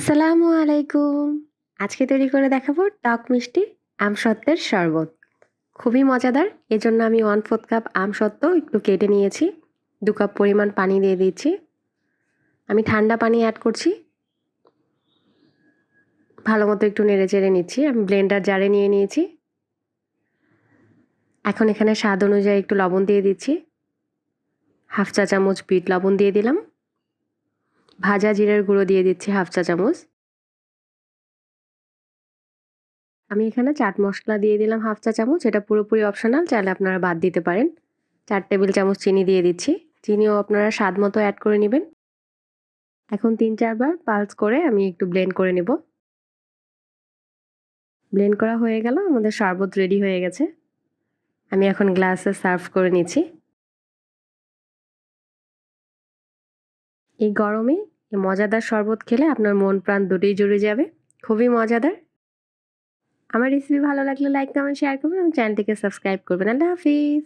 আসসালামু আলাইকুম। আজকে তৈরি করে দেখাবো টক মিষ্টি আমসত্ত্বের শরবত। খুবই মজাদার। এজন্য আমি 1/4 কাপ আমসত্ত্ব একটু কেটে নিয়েছি। 2 কাপ পরিমাণ পানি দিয়ে দিচ্ছি। আমি ঠান্ডা পানি অ্যাড করছি। ভালো মতো একটু নেড়েচেড়ে নিচ্ছি। আমি ব্লেন্ডার জারে নিয়ে নিয়েছি। এখন এখানে স্বাদ অনুযায়ী একটু লবণ দিয়ে দিচ্ছি। 1/2 চা চামচ বিট লবণ দিয়ে দিলাম। ভাজা জিরার গুঁড়ো দিয়ে দিচ্ছি 1/2 চা চামচ। আমি এখানে চাট মশলা দিয়ে দিলাম 1/2 চা চামচ। এটা পুরোপুরি অপশনাল, চাইলে আপনারা বাদ দিতে পারেন। 4 টেবিল চামচ চিনি দিয়ে দিচ্ছি। চিনিও আপনারা স্বাদ মতো অ্যাড করে নেবেন। এখন 3-4 বার পালস করে আমি একটু ব্লেন্ড করে নেব। ব্লেন্ড করা হয়ে গেল, আমাদের শরবত রেডি হয়ে গেছে। আমি এখন গ্লাসে সার্ভ করে নিচ্ছি। এই গরমে এই মজাদার শরবত খেলে আপনার মন প্রাণ দুটোই জুড়ে যাবে। খুবই মজাদার। আমার রেসিপি ভালো লাগলে লাইক, কমেন্ট, শেয়ার করবেন এবং চ্যানেলটিকে সাবস্ক্রাইব করবেন। আল্লাহ হাফিজ।